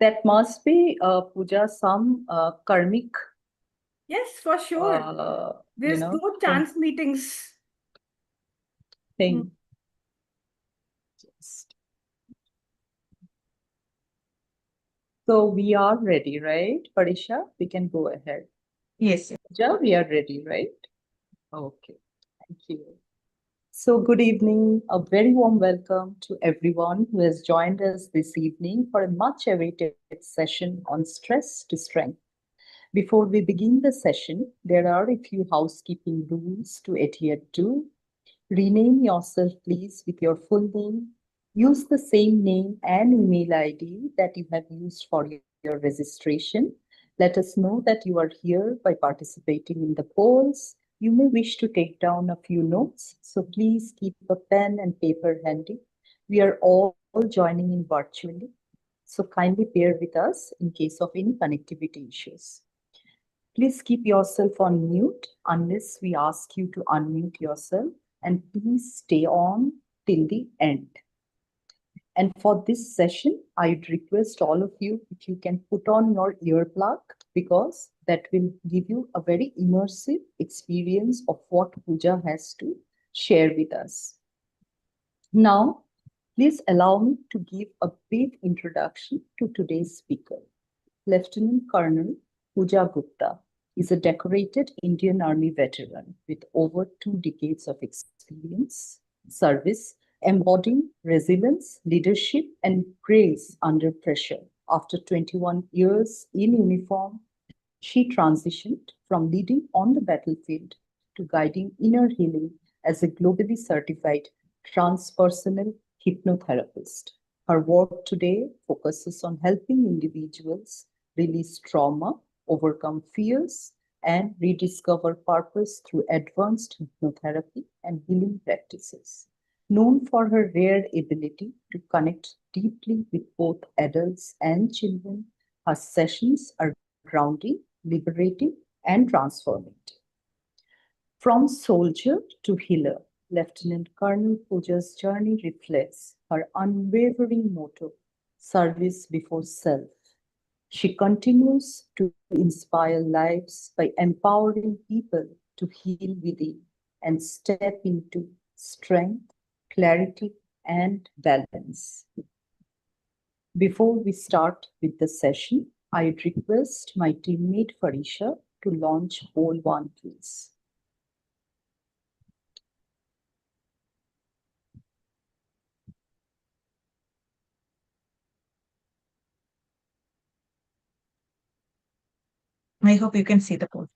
That must be, Pooja, some karmic, Yes, for sure. There's no thing. chance meetings. Thing. Just. So we are ready, right, Parisha? We can go ahead. Yes. Pooja, we are ready, right? Okay, thank you. So, good evening. A very warm welcome to everyone who has joined us this evening for a much awaited session on stress to strength. Before we begin the session, there are a few housekeeping rules to adhere to. Rename yourself, please, with your full name. Use the same name and email ID that you have used for your registration. Let us know that you are here by participating in the polls. You may wish to take down a few notes, so please keep a pen and paper handy. We are all joining in virtually, so kindly bear with us in case of any connectivity issues. Please keep yourself on mute unless we ask you to unmute yourself, and please stay on till the end. And for this session, I'd request all of you if you can put on your earplug, because that will give you a very immersive experience of what Pooja has to share with us. Now, please allow me to give a brief introduction to today's speaker. Lieutenant Colonel Pooja Gupta is a decorated Indian Army veteran with over 2 decades of experience, service, embodying resilience, leadership, and grace under pressure. After 21 years in uniform, she transitioned from leading on the battlefield to guiding inner healing as a globally certified transpersonal hypnotherapist. Her work today focuses on helping individuals release trauma, overcome fears, and rediscover purpose through advanced hypnotherapy and healing practices. Known for her rare ability to connect deeply with both adults and children, her sessions are grounding, liberating, and transformative. From soldier to healer, Lieutenant Colonel Pooja's journey reflects her unwavering motto, service before self. She continues to inspire lives by empowering people to heal within and step into strength, clarity, and balance. Before we start with the session, I'd request my teammate Farisha to launch poll 1, please. I hope you can see the poll.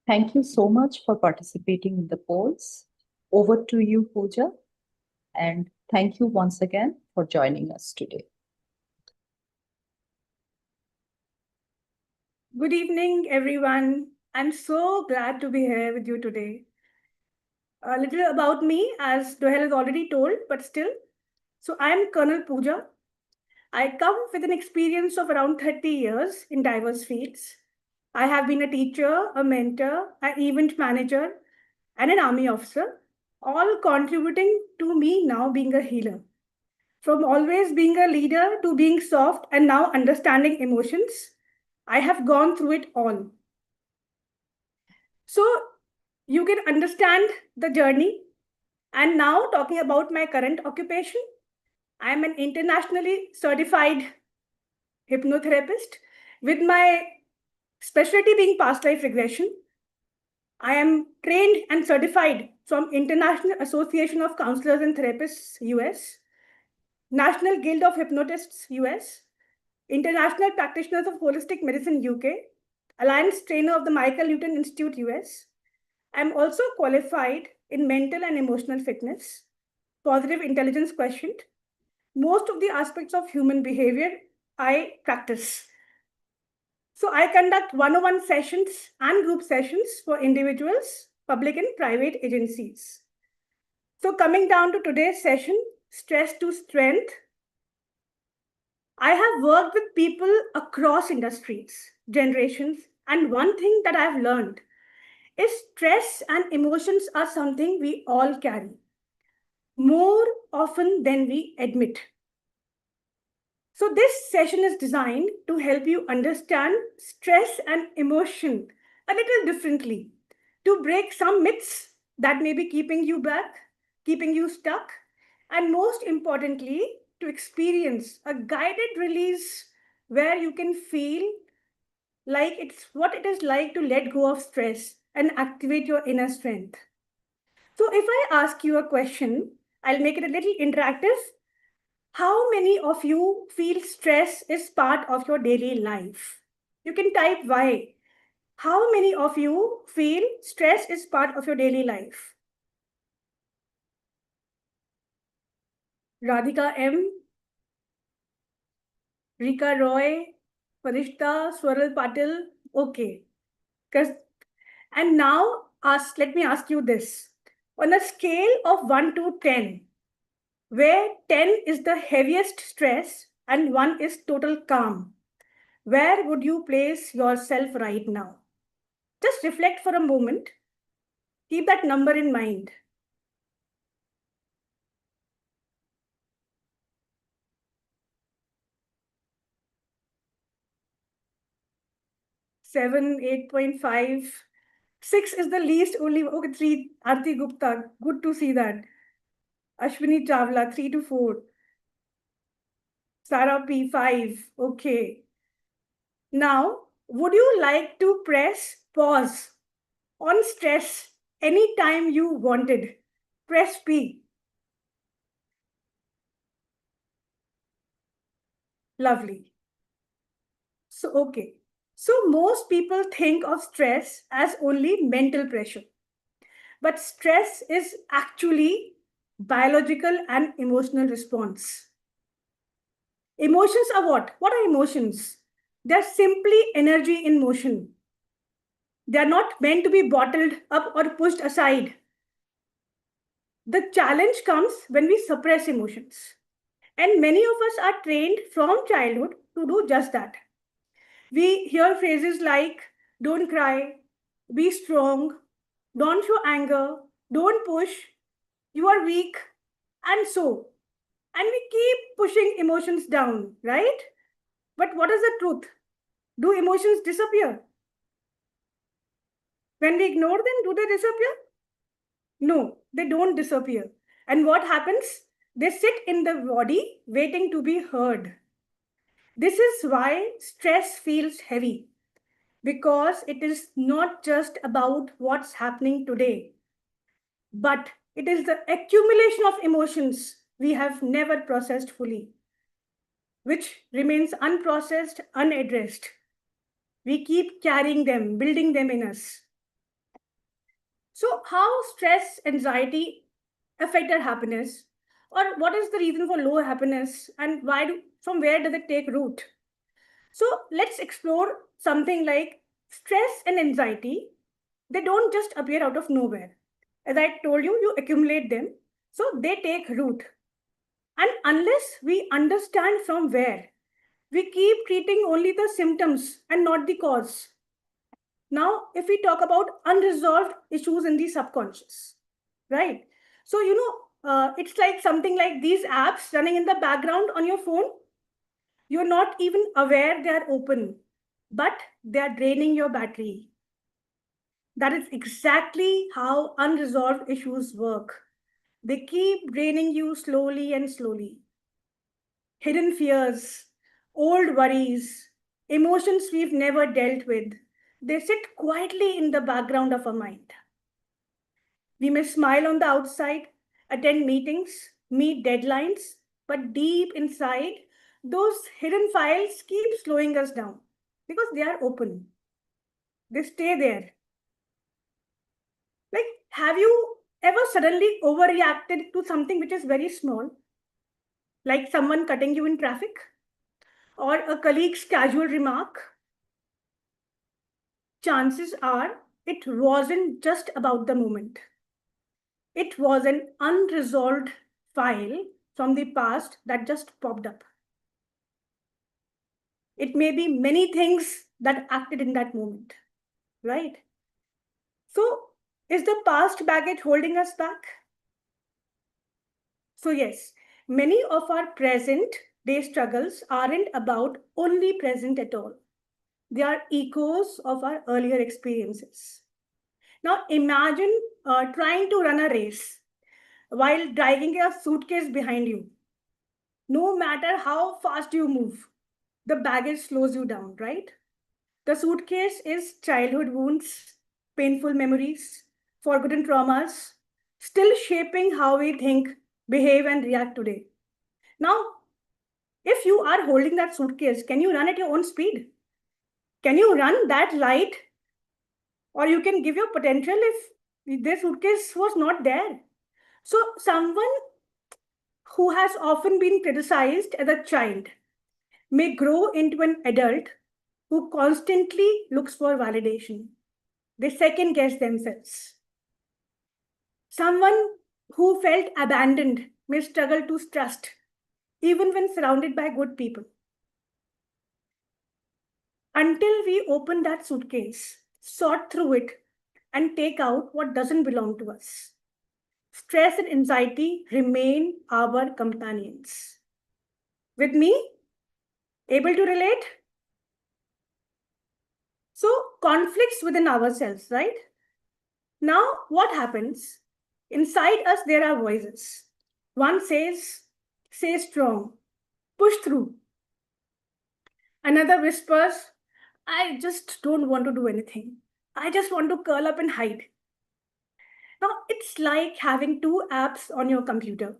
Thank you so much for participating in the polls. Over to you, Pooja. And thank you once again for joining us today. Good evening, everyone. I'm so glad to be here with you today. A little about me, as Dohel has already told, but still. So I'm Colonel Pooja. I come with an experience of around 30 years in diverse fields. I have been a teacher, a mentor, an event manager, and an army officer, all contributing to me now being a healer. From always being a leader to being soft and now understanding emotions, I have gone through it all. So you can understand the journey. And now talking about my current occupation, I am an internationally certified hypnotherapist with my specialty being past life regression. I am trained and certified from International Association of Counselors and Therapists, US, National Guild of Hypnotists, US, international practitioner of holistic medicine UK, alliance trainer of the Michael Newton Institute US. I'm also qualified in mental and emotional fitness, positive intelligence quotient. Most of the aspects of human behavior I practice. So I conduct one-on-one sessions and group sessions for individuals, public and private agencies. So coming down to today's session, stress to strength. I have worked with people across industries, generations, and one thing that I've learned is stress and emotions are something we all carry more often than we admit. So this session is designed to help you understand stress and emotion a little differently, to break some myths that may be keeping you back, keeping you stuck, and most importantly, to experience a guided release where you can feel like it's what it is like to let go of stress and activate your inner strength. So if I ask you a question, I'll make it a little interactive. How many of you feel stress is part of your daily life? You can type why. How many of you feel stress is part of your daily life? Radhika M, Rika Roy, Farishta, Swaral Patil. Okay. And now let me ask you this. On a scale of 1 to 10, where 10 is the heaviest stress and 1 is total calm, where would you place yourself right now? Just reflect for a moment. Keep that number in mind. Seven, 8.5. 6 is the least only. Okay, 3. Aarti Gupta. Good to see that. Ashwini Chawla, 3 to 4. Sarah P, 5. Okay. Now, would you like to press pause on stress anytime you wanted? Press P. Lovely. So, okay. So most people think of stress as only mental pressure. But stress is actually biological and emotional response. Emotions are what? What are emotions? They're simply energy in motion. They're not meant to be bottled up or pushed aside. The challenge comes when we suppress emotions. And many of us are trained from childhood to do just that. We hear phrases like, don't cry, be strong, don't show anger, don't push, you are weak, and so. And we keep pushing emotions down, right? But what is the truth? Do emotions disappear? When we ignore them, do they disappear? No, they don't disappear. And what happens? They sit in the body waiting to be heard. This is why stress feels heavy, because it is not just about what's happening today, but it is the accumulation of emotions we have never processed fully, which remains unprocessed, unaddressed. We keep carrying them, building them in us. So how stress, anxiety affect our happiness? Or what is the reason for low happiness, and from where does it take root? So let's explore something like stress and anxiety. They don't just appear out of nowhere. As I told you, you accumulate them, so they take root. And unless we understand from where, we keep treating only the symptoms and not the cause. Now, if we talk about unresolved issues in the subconscious, right? So, it's like something like these apps running in the background on your phone. You're not even aware they are open, but they are draining your battery. That is exactly how unresolved issues work. They keep draining you slowly and slowly. Hidden fears, old worries, emotions we've never dealt with, they sit quietly in the background of our mind. We may smile on the outside, attend meetings, meet deadlines, but deep inside, those hidden files keep slowing us down because they are open. They stay there. Like, have you ever suddenly overreacted to something which is very small? Like someone cutting you in traffic? Or a colleague's casual remark? Chances are it wasn't just about the moment. It was an unresolved file from the past that just popped up. It may be many things that acted in that moment, right? So, is the past baggage holding us back? So, yes, many of our present day struggles aren't about only present at all. They are echoes of our earlier experiences. Now, imagine trying to run a race while dragging a suitcase behind you. No matter how fast you move, the baggage slows you down, right? The suitcase is childhood wounds, painful memories, forgotten traumas, still shaping how we think, behave, and react today. Now, if you are holding that suitcase, can you run at your own speed? Can you run that light? Or you can give your potential if this suitcase was not there. So, someone who has often been criticized as a child may grow into an adult who constantly looks for validation. They second guess themselves. Someone who felt abandoned may struggle to trust, even when surrounded by good people. Until we open that suitcase, sort through it, and take out what doesn't belong to us, stress and anxiety remain our companions. With me? Able to relate? So, conflicts within ourselves, right? Now, what happens? Inside us, there are voices. One says, stay strong, push through. Another whispers, I just don't want to do anything. I just want to curl up and hide. Now, it's like having two apps on your computer,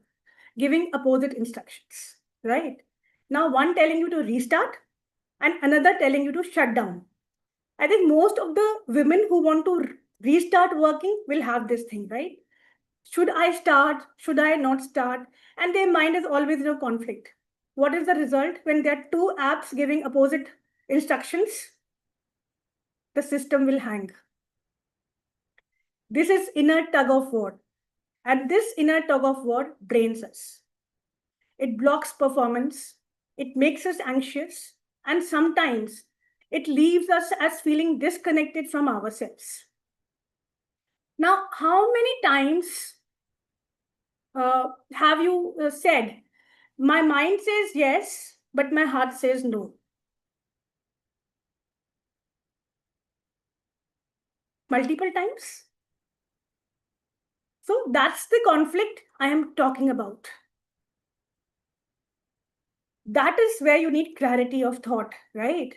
giving opposite instructions, right? Now, one telling you to restart and another telling you to shut down. I think most of the women who want to restart working will have this thing, right? Should I start? Should I not start? And their mind is always in a conflict. What is the result when there are two apps giving opposite instructions? The system will hang. This is inner tug of war. And this inner tug of war drains us. It blocks performance. It makes us anxious. And sometimes it leaves us as feeling disconnected from ourselves. Now, how many times have you said, my mind says yes, but my heart says no? Multiple times? So that's the conflict I am talking about. That is where you need clarity of thought, right?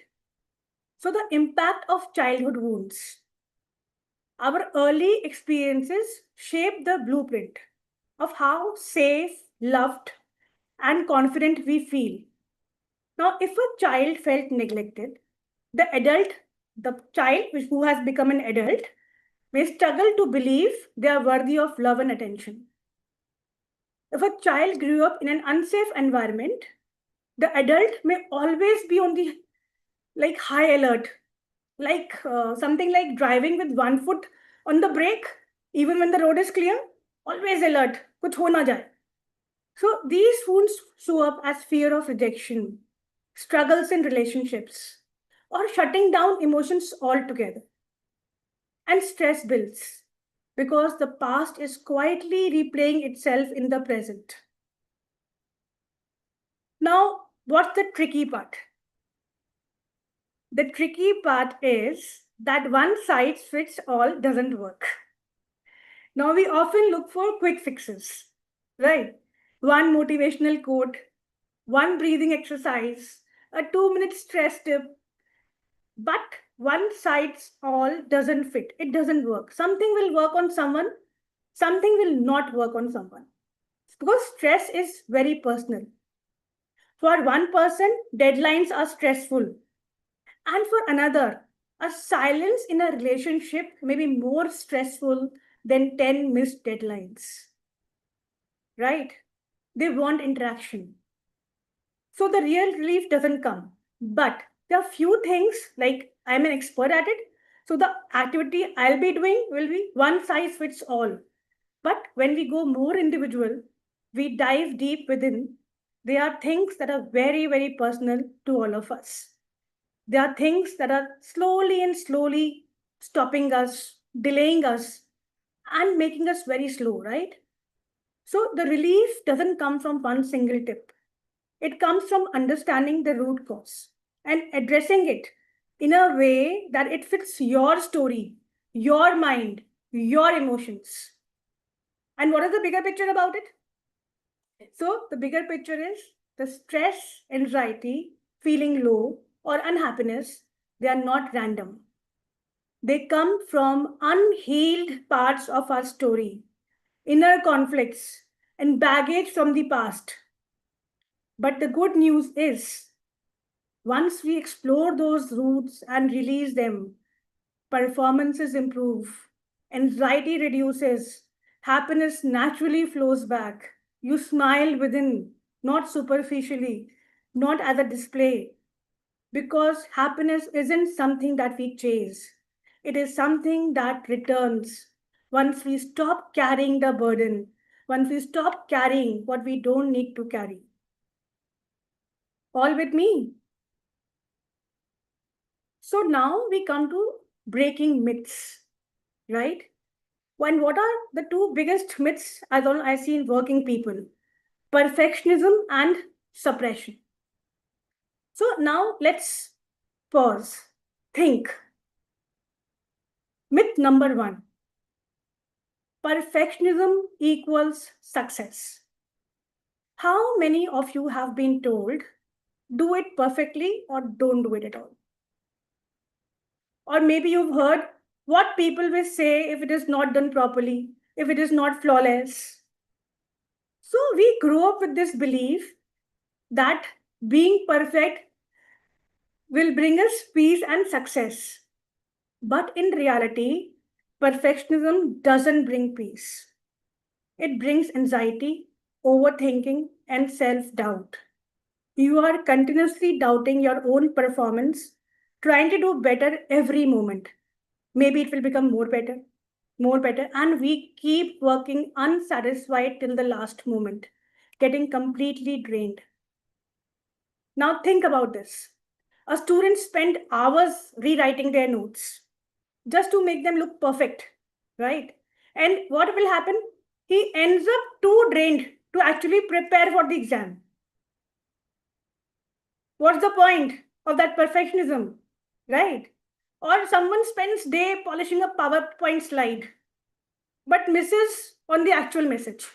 So the impact of childhood wounds. Our early experiences shape the blueprint of how safe, loved, and confident we feel. Now, if a child felt neglected, the child who has become an adult, may struggle to believe they are worthy of love and attention. If a child grew up in an unsafe environment, the adult may always be on the high alert, something like driving with one foot on the brake, even when the road is clear, always alert, kuch ho na jaye. So these wounds show up as fear of rejection, struggles in relationships, or shutting down emotions altogether. And stress builds because the past is quietly replaying itself in the present. Now, what's the tricky part? The tricky part is that one size fits all doesn't work. Now, we often look for quick fixes, right? One motivational quote, one breathing exercise, a 2-minute stress tip. But one size all doesn't fit. It doesn't work. Something will work on someone, something will not work on someone. Because stress is very personal. For one person, deadlines are stressful. And for another, a silence in a relationship may be more stressful than 10 missed deadlines. Right? They want interaction. So the real relief doesn't come. But there are few things like I'm an expert at it. So the activity I'll be doing will be one size fits all. But when we go more individual, we dive deep within. There are things that are very, very personal to all of us. There are things that are slowly and slowly stopping us, delaying us, and making us very slow, right? So the relief doesn't come from one single tip. It comes from understanding the root cause and addressing it in a way that it fits your story, your mind, your emotions. And what is the bigger picture about it? So the bigger picture is the stress, anxiety, feeling low, or unhappiness, they are not random. They come from unhealed parts of our story, inner conflicts, and baggage from the past. But the good news is, once we explore those roots and release them, performances improve, anxiety reduces, happiness naturally flows back. You smile within, not superficially, not as a display, because happiness isn't something that we chase. It is something that returns once we stop carrying the burden, once we stop carrying what we don't need to carry. All with me? So now we come to breaking myths, right? And what are the two biggest myths I see in working people? Perfectionism and suppression. So now let's pause, think. Myth number one, perfectionism equals success. How many of you have been told, do it perfectly or don't do it at all? Or maybe you've heard what people will say if it is not done properly, if it is not flawless. So we grow up with this belief that being perfect will bring us peace and success. But in reality, perfectionism doesn't bring peace. It brings anxiety, overthinking, and self-doubt. You are continuously doubting your own performance, trying to do better every moment. Maybe it will become more better, and we keep working unsatisfied till the last moment, getting completely drained. Now think about this. A student spent hours rewriting their notes just to make them look perfect, right? And what will happen? He ends up too drained to actually prepare for the exam. What's the point of that perfectionism, right? Or someone spends day polishing a PowerPoint slide but misses on the actual message.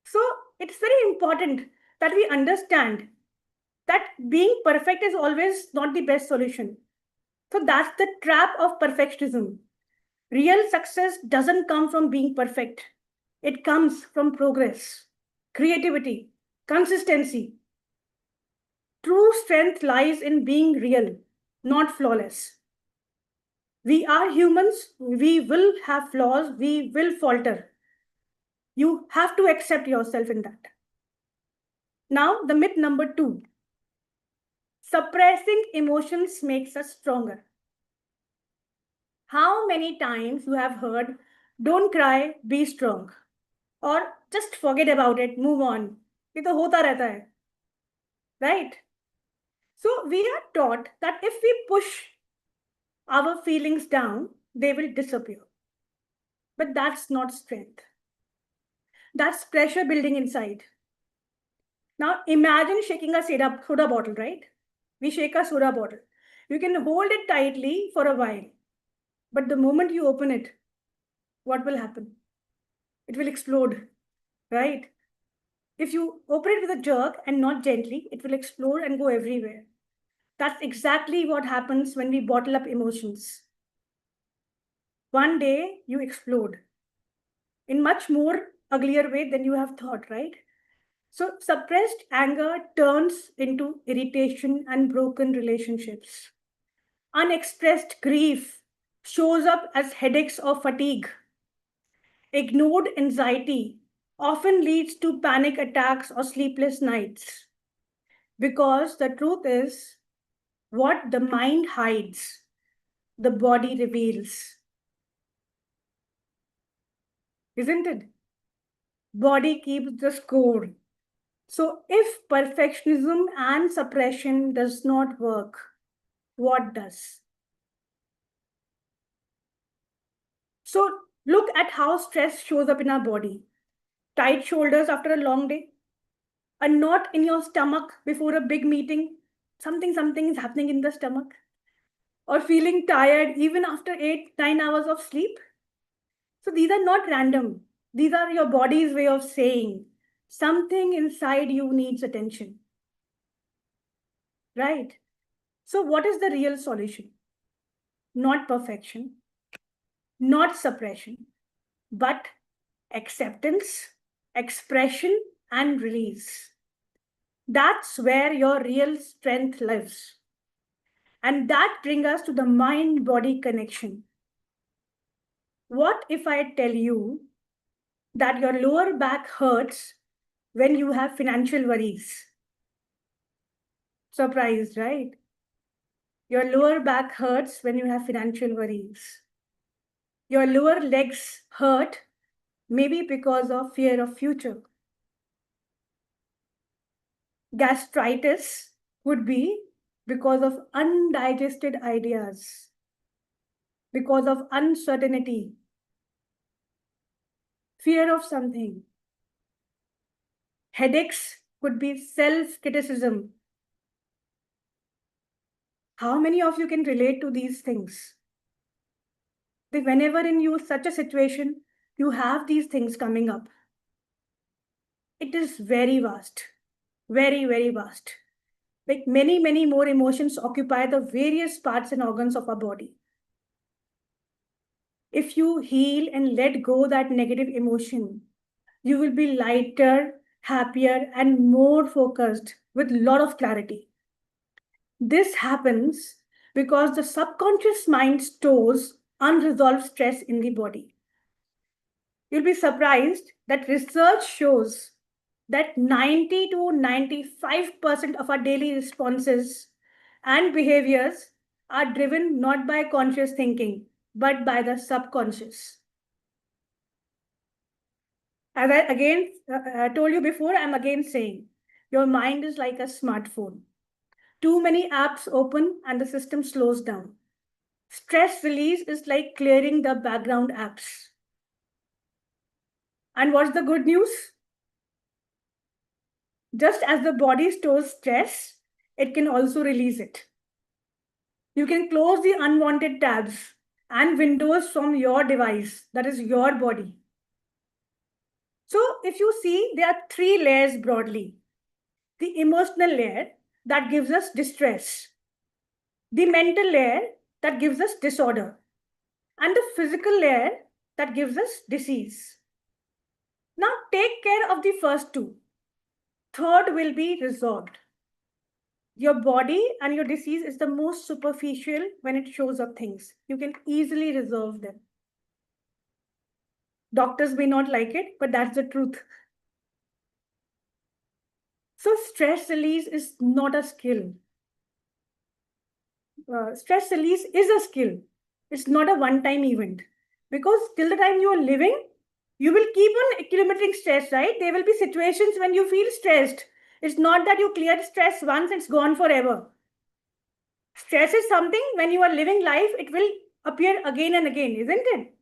So it's very important that we understand that being perfect is always not the best solution. So that's the trap of perfectionism. Real success doesn't come from being perfect. It comes from progress, creativity, consistency. True strength lies in being real, not flawless. We are humans. We will have flaws. We will falter. You have to accept yourself in that. Now, the myth number two. Suppressing emotions makes us stronger. How many times you have heard, don't cry, be strong. Or just forget about it, move on. ये तो होता रहता है. Right? So we are taught that if we push our feelings down, they will disappear. But that's not strength. That's pressure building inside. Now imagine shaking a soda bottle, right? We shake a soda bottle. You can hold it tightly for a while. But the moment you open it, what will happen? It will explode, right? If you open it with a jerk and not gently, it will explode and go everywhere. That's exactly what happens when we bottle up emotions. One day you explode in much more uglier way than you have thought, right? So suppressed anger turns into irritation and broken relationships. Unexpressed grief shows up as headaches or fatigue. Ignored anxiety often leads to panic attacks or sleepless nights. Because the truth is, what the mind hides, the body reveals. Isn't it? Body keeps the score. So if perfectionism and suppression does not work, what does? So look at how stress shows up in our body. Tight shoulders after a long day, a knot in your stomach before a big meeting, something is happening in the stomach, or feeling tired even after 8-9 hours of sleep. So these are not random. These are your body's way of saying something inside you needs attention. Right? So what is the real solution? Not perfection, not suppression, but acceptance, expression, and release. That's where your real strength lives. And that brings us to the mind-body connection. What if I tell you that your lower back hurts when you have financial worries? Surprised, right? Your lower back hurts when you have financial worries. Your lower legs hurt maybe because of fear of future. Gastritis would be because of undigested ideas, because of uncertainty, fear of something. Headaches could be self-criticism. How many of you can relate to these things? That whenever in you such a situation, you have these things coming up. It is very vast, very, very vast. Like many more emotions occupy the various parts and organs of our body. If you heal and let go that negative emotion, you will be lighter, happier, and more focused with a lot of clarity. This happens because the subconscious mind stores unresolved stress in the body. You'll be surprised that research shows that 90 to 95% of our daily responses and behaviors are driven not by conscious thinking, but by the subconscious. As I again told you before, I'm again saying, your mind is like a smartphone. Too many apps open and the system slows down. Stress release is like clearing the background apps. And what's the good news? Just as the body stores stress, it can also release it. You can close the unwanted tabs and windows from your device, that is your body. So if you see, there are 3 layers broadly. The emotional layer that gives us distress, the mental layer that gives us disorder, and the physical layer that gives us disease. Now take care of the first 2. Third will be resolved. Your body and your disease is the most superficial when it shows up things. You can easily resolve them. Doctors may not like it, but that's the truth. So stress release is not a skill. Stress release is a skill. It's not a one-time event. Because till the time you are living, you will keep on accumulating stress, right? There will be situations when you feel stressed. It's not that you cleared stress once, it's gone forever. Stress is something, when you are living life, it will appear again and again, isn't it?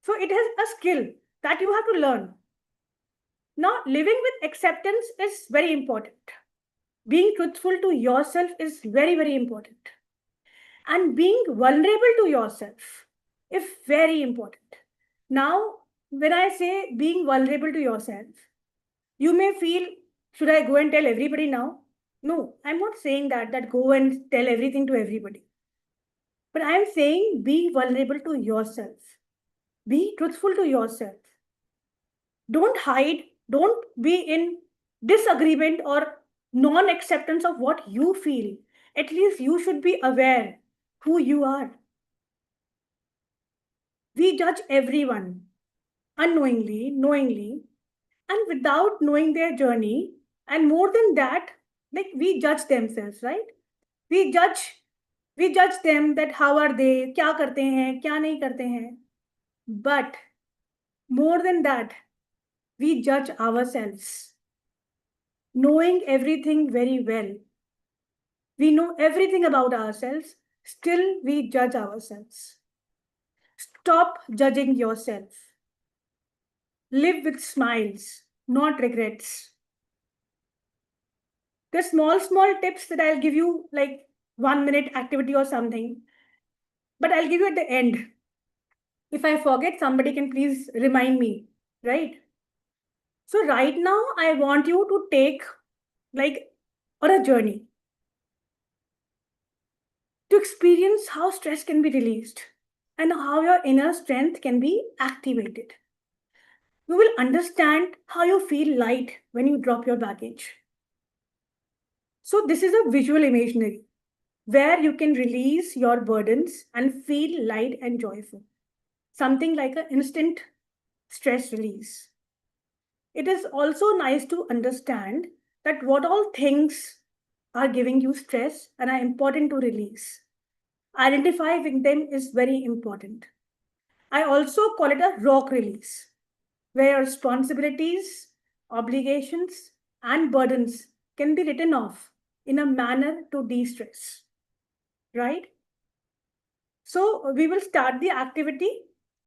So it is a skill that you have to learn. Now, living with acceptance is very important. Being truthful to yourself is very important. And being vulnerable to yourself is very important. Now, when I say being vulnerable to yourself, you may feel, should I go and tell everybody now? No, I'm not saying that go and tell everything to everybody. But I'm saying be vulnerable to yourself. Be truthful to yourself. Don't hide. Don't be in disagreement or non-acceptance of what you feel, at least you should be aware who you are. We judge everyone unknowingly, knowingly, and without knowing their journey. And more than that, like we judge themselves, right? We judge them that how are they, क्या करते हैं, क्या नहीं करते हैं. But more than that, we judge ourselves, knowing everything very well. We know everything about ourselves, still we judge ourselves. Stop judging yourself. Live with smiles, not regrets. The small tips that I'll give you, like 1 minute activity or something, but I'll give you at the end. If I forget, somebody can please remind me, right? So right now, I want you to take like on a journey to experience how stress can be released and how your inner strength can be activated. You will understand how you feel light when you drop your baggage. So this is a visual imaginary where you can release your burdens and feel light and joyful. Something like an instant stress release. It is also nice to understand that what all things are giving you stress and are important to release. Identifying them is very important. I also call it a rock release, where responsibilities, obligations, and burdens can be written off in a manner to de-stress, right? So we will start the activity